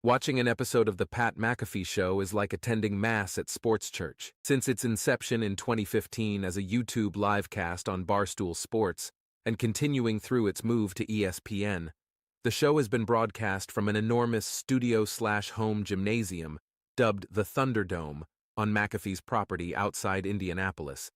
Watching an episode of the Pat McAfee show is like attending Mass at sports church. Since its inception in 2015 as a YouTube livecast on Barstool Sports, and continuing through its move to ESPN, the show has been broadcast from an enormous studio-slash-home gymnasium dubbed the Thunderdome on McAfee's property outside Indianapolis,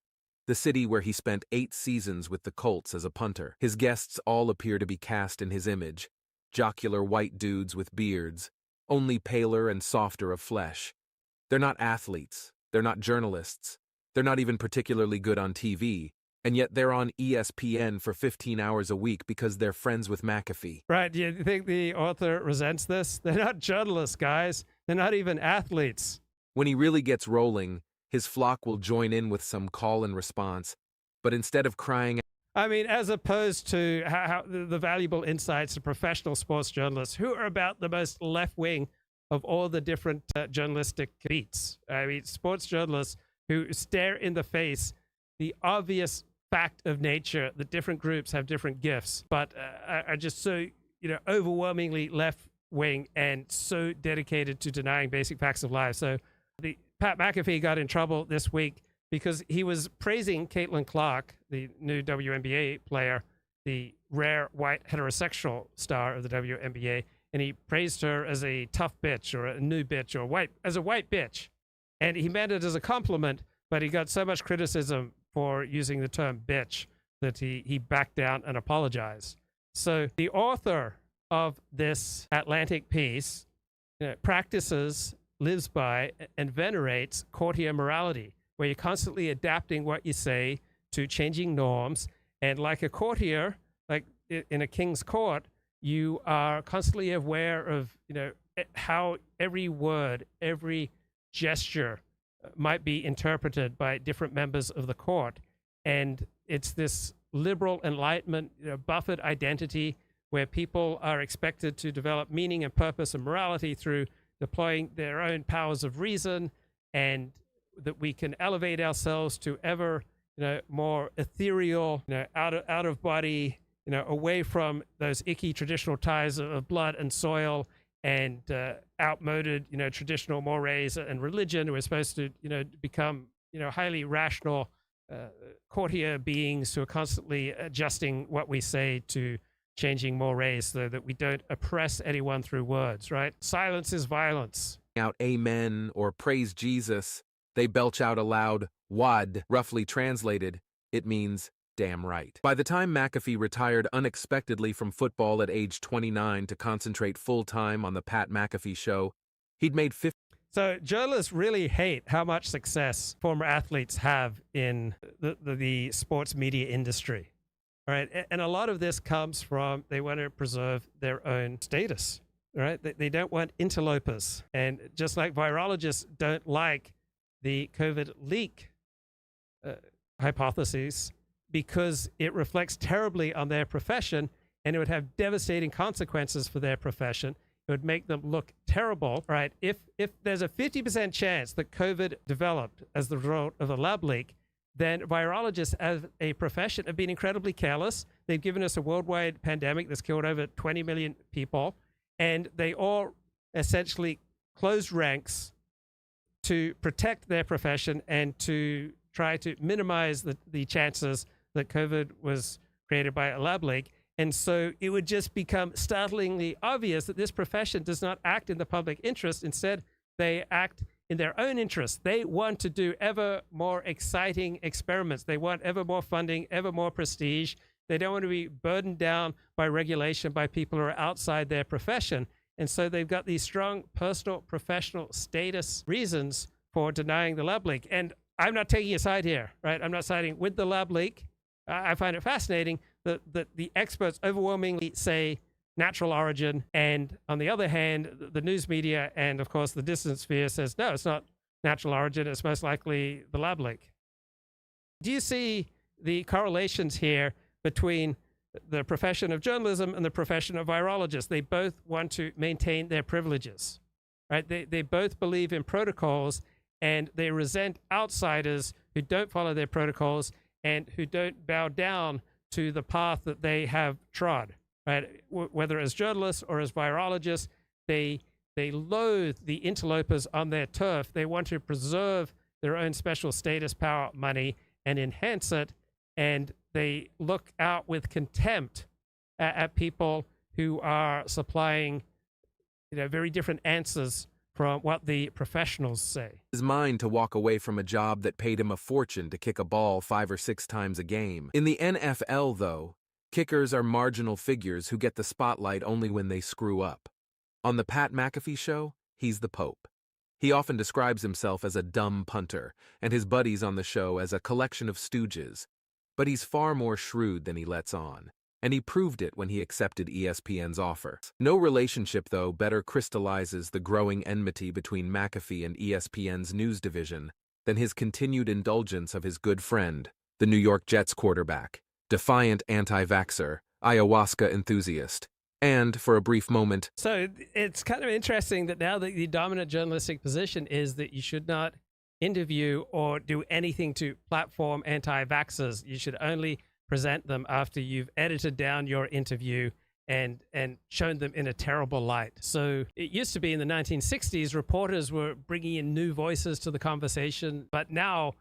the city where he spent 8 seasons with the Colts as a punter. His guests all appear to be cast in his image, jocular white dudes with beards, only paler and softer of flesh. They're not athletes, they're not journalists, they're not even particularly good on TV, and yet they're on ESPN for 15 hours a week because they're friends with McAfee. Right, do you think the author resents this? They're not journalists, guys. They're not even athletes. When he really gets rolling, his flock will join in with some call and response, but instead of crying, I mean, as opposed to how the valuable insights of professional sports journalists who are about the most left-wing of all the different journalistic beats. I mean, sports journalists who stare in the face the obvious fact of nature that different groups have different gifts, but are just so, overwhelmingly left-wing and so dedicated to denying basic facts of life. So the Pat McAfee got in trouble this week because he was praising Caitlin Clark, the new WNBA player, the rare white heterosexual star of the WNBA, and he praised her as a tough bitch or a new bitch or as a white bitch. And he meant it as a compliment, but he got so much criticism for using the term bitch that he backed down and apologized. So the author of this Atlantic piece practices, lives by, and venerates courtier morality, where you're constantly adapting what you say to changing norms. And like a courtier, like in a king's court, you are constantly aware of, how every word, every gesture might be interpreted by different members of the court. And it's this liberal enlightenment, buffered identity where people are expected to develop meaning and purpose and morality through deploying their own powers of reason, and that we can elevate ourselves to ever, more ethereal, out of body, away from those icky traditional ties of blood and soil and outmoded, traditional mores and religion. We're supposed to, become, highly rational courtier beings who are constantly adjusting what we say to changing mores so that we don't oppress anyone through words, right? Silence is violence. Out amen or praise Jesus, they belch out aloud, wad. Roughly translated, it means damn right. By the time McAfee retired unexpectedly from football at age 29 to concentrate full-time on the Pat McAfee show, he'd made 50. So journalists really hate how much success former athletes have in the sports media industry. All right, and a lot of this comes from they want to preserve their own status. All right, they don't want interlopers. And just like virologists don't like the COVID leak hypotheses because it reflects terribly on their profession and it would have devastating consequences for their profession. It would make them look terrible, right? If there's a 50% chance that COVID developed as the result of a lab leak, then virologists as a profession have been incredibly careless. They've given us a worldwide pandemic that's killed over 20 million people, and they all essentially closed ranks to protect their profession and to try to minimize the chances that COVID was created by a lab leak. And so it would just become startlingly obvious that this profession does not act in the public interest. Instead, they act in their own interest. They want to do ever more exciting experiments. They want ever more funding, ever more prestige. They don't want to be burdened down by regulation by people who are outside their profession. And so they've got these strong personal, professional status reasons for denying the lab leak. And I'm not taking a side here, right? I'm not siding with the lab leak. I find it fascinating that the experts overwhelmingly say natural origin, and on the other hand, the news media and, of course, the dissident sphere says, no, it's not natural origin, it's most likely the lab leak. Do you see the correlations here between the profession of journalism and the profession of virologists? They both want to maintain their privileges, right? They both believe in protocols, and they resent outsiders who don't follow their protocols and who don't bow down to the path that they have trod. Right? Whether as journalists or as virologists, they They loathe the interlopers on their turf. They want to preserve their own special status, power, money, and enhance it. And they look out with contempt at people who are supplying, very different answers from what the professionals say. His mind to walk away from a job that paid him a fortune to kick a ball 5 or 6 times a game. In the NFL, though, kickers are marginal figures who get the spotlight only when they screw up. On the Pat McAfee show, he's the Pope. He often describes himself as a dumb punter, and his buddies on the show as a collection of stooges. But he's far more shrewd than he lets on, and he proved it when he accepted ESPN's offer. No relationship, though, better crystallizes the growing enmity between McAfee and ESPN's news division than his continued indulgence of his good friend, the New York Jets quarterback, defiant anti-vaxxer, ayahuasca enthusiast, and, for a brief moment... So it's kind of interesting that now the dominant journalistic position is that you should not interview or do anything to platform anti-vaxxers. You should only present them after you've edited down your interview and shown them in a terrible light. So it used to be in the 1960s, reporters were bringing in new voices to the conversation. But now,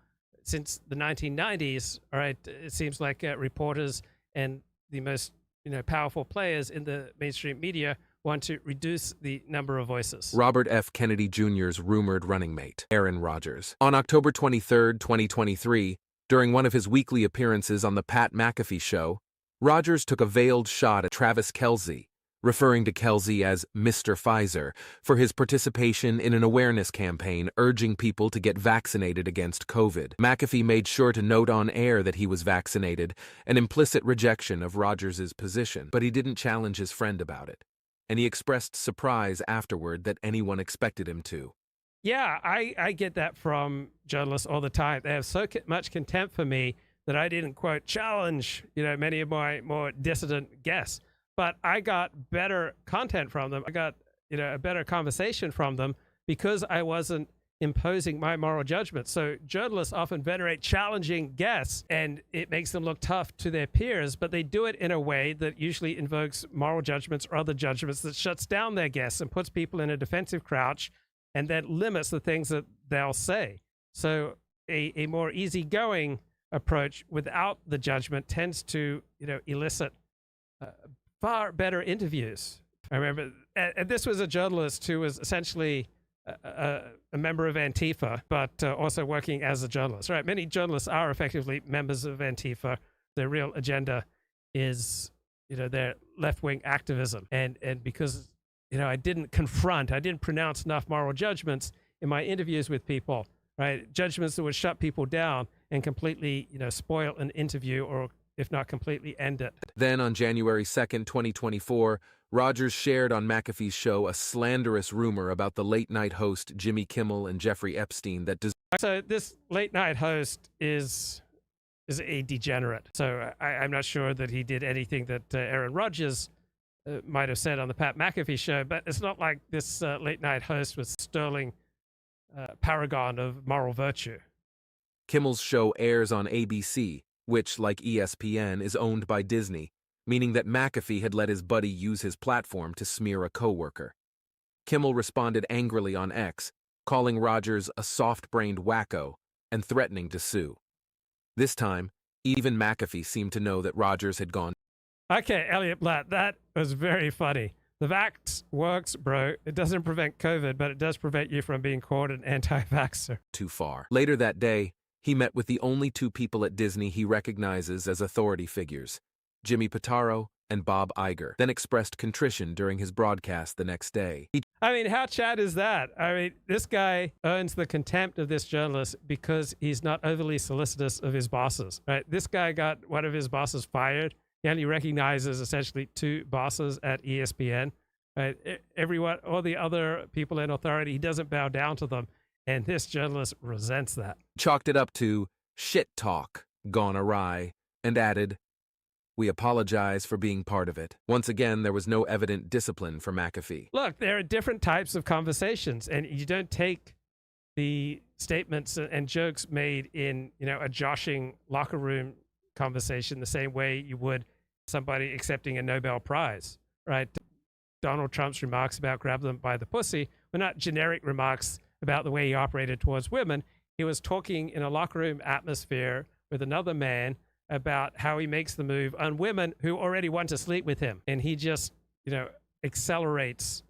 since the 1990s, all right, it seems like reporters and the most powerful players in the mainstream media want to reduce the number of voices. Robert F. Kennedy Jr.'s rumored running mate, Aaron Rodgers. On October 23, 2023, during one of his weekly appearances on the Pat McAfee show, Rodgers took a veiled shot at Travis Kelce, referring to Kelce as Mr. Pfizer, for his participation in an awareness campaign urging people to get vaccinated against COVID. McAfee made sure to note on air that he was vaccinated, an implicit rejection of Rodgers' position, but he didn't challenge his friend about it, and he expressed surprise afterward that anyone expected him to. Yeah, I get that from journalists all the time. They have so much contempt for me that I didn't, quote, challenge, many of my more dissident guests. But I got better content from them. I got, a better conversation from them because I wasn't imposing my moral judgment. So journalists often venerate challenging guests, and it makes them look tough to their peers, but they do it in a way that usually invokes moral judgments or other judgments that shuts down their guests and puts people in a defensive crouch and that limits the things that they'll say. So a more easygoing approach without the judgment tends to, elicit far better interviews. I remember, and this was a journalist who was essentially a member of Antifa, but also working as a journalist. Right? Many journalists are effectively members of Antifa. Their real agenda is, their left-wing activism. And because, I didn't pronounce enough moral judgments in my interviews with people, right? Judgments that would shut people down and completely, spoil an interview, or if not completely end it. Then on January 2nd, 2024, Rodgers shared on McAfee's show a slanderous rumor about the late-night host Jimmy Kimmel and Jeffrey Epstein that... So this late-night host is a degenerate. So I'm not sure that he did anything that Aaron Rodgers might have said on the Pat McAfee show, but it's not like this late-night host was sterling paragon of moral virtue. Kimmel's show airs on ABC, which, like ESPN, is owned by Disney, meaning that McAfee had let his buddy use his platform to smear a coworker. Kimmel responded angrily on X, calling Rodgers a soft-brained wacko and threatening to sue. This time, even McAfee seemed to know that Rodgers had gone. Okay, Elliot Blatt, that was very funny. The vax works, bro. It doesn't prevent COVID, but it does prevent you from being called an anti-vaxxer. Too far. Later that day, he met with the only 2 people at Disney he recognizes as authority figures, Jimmy Pitaro and Bob Iger, then expressed contrition during his broadcast the next day. How Chad is that? This guy earns the contempt of this journalist because he's not overly solicitous of his bosses, right? This guy got one of his bosses fired. He only recognizes essentially 2 bosses at ESPN, right? Everyone, all the other people in authority, he doesn't bow down to them. And this journalist resents that. Chalked it up to shit talk gone awry and added, "We apologize for being part of it." Once again, there was no evident discipline for McAfee. Look, there are different types of conversations, and you don't take the statements and jokes made in, a joshing locker room conversation the same way you would somebody accepting a Nobel Prize, right? Donald Trump's remarks about grab them by the pussy were not generic remarks about the way he operated towards women. He was talking in a locker room atmosphere with another man about how he makes the move on women who already want to sleep with him. And he just, accelerates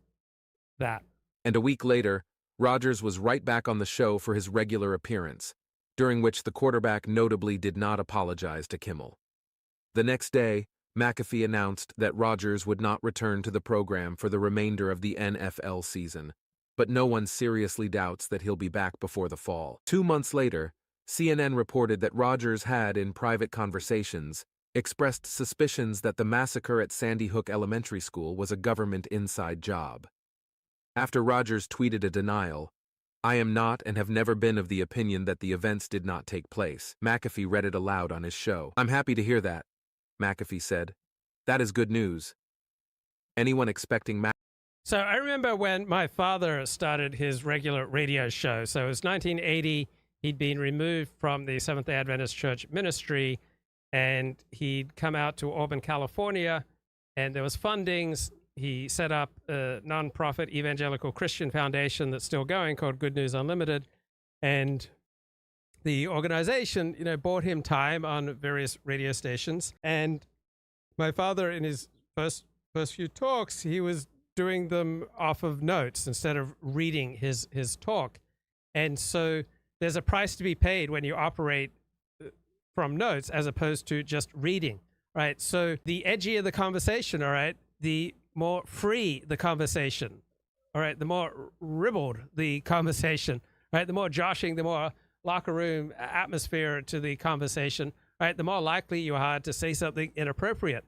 that. And a week later, Rodgers was right back on the show for his regular appearance, during which the quarterback notably did not apologize to Kimmel. The next day, McAfee announced that Rodgers would not return to the program for the remainder of the NFL season, but no one seriously doubts that he'll be back before the fall. 2 months later, CNN reported that Rodgers had, in private conversations, expressed suspicions that the massacre at Sandy Hook Elementary School was a government inside job. After Rodgers tweeted a denial, "I am not and have never been of the opinion that the events did not take place," McAfee read it aloud on his show. "I'm happy to hear that," McAfee said. "That is good news. Anyone expecting So I remember when my father started his regular radio show. So it was 1980. He'd been removed from the Seventh-day Adventist Church ministry, and he'd come out to Auburn, California, and there was fundings. He set up a nonprofit evangelical Christian foundation that's still going called Good News Unlimited. And the organization, bought him time on various radio stations. And my father, in his first few talks, he was doing them off of notes instead of reading his talk. And so there's a price to be paid when you operate from notes as opposed to just reading, right? So the edgier the conversation, all right, the more free the conversation, all right, the more ribald the conversation, right, the more joshing, the more locker room atmosphere to the conversation, right, the more likely you are to say something inappropriate.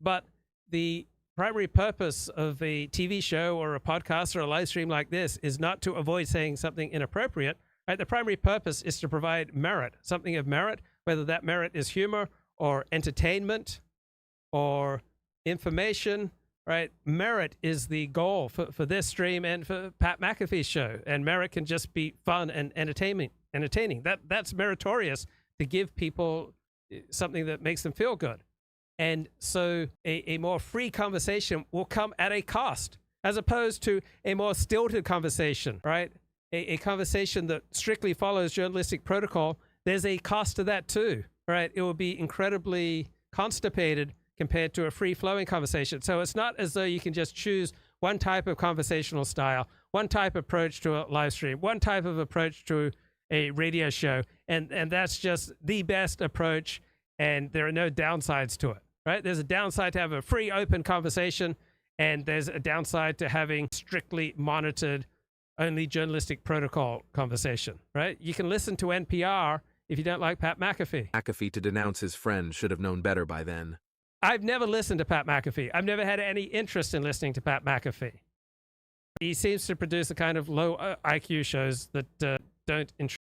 But the primary purpose of a TV show or a podcast or a live stream like this is not to avoid saying something inappropriate, right? The primary purpose is to provide merit, something of merit, whether that merit is humor or entertainment or information, right? Merit is the goal for this stream and for Pat McAfee's show. And merit can just be fun and entertaining. That's meritorious to give people something that makes them feel good. And so a more free conversation will come at a cost, as opposed to a more stilted conversation, right? A conversation that strictly follows journalistic protocol, there's a cost to that too, right? It will be incredibly constipated compared to a free-flowing conversation. So it's not as though you can just choose one type of conversational style, one type of approach to a live stream, one type of approach to a radio show, and that's just the best approach, and there are no downsides to it, right? There's a downside to have a free, open conversation, and there's a downside to having strictly monitored, only journalistic protocol conversation, right? You can listen to NPR if you don't like Pat McAfee. McAfee to denounce his friend should have known better by then. I've never listened to Pat McAfee. I've never had any interest in listening to Pat McAfee. He seems to produce a kind of low IQ shows that don't interest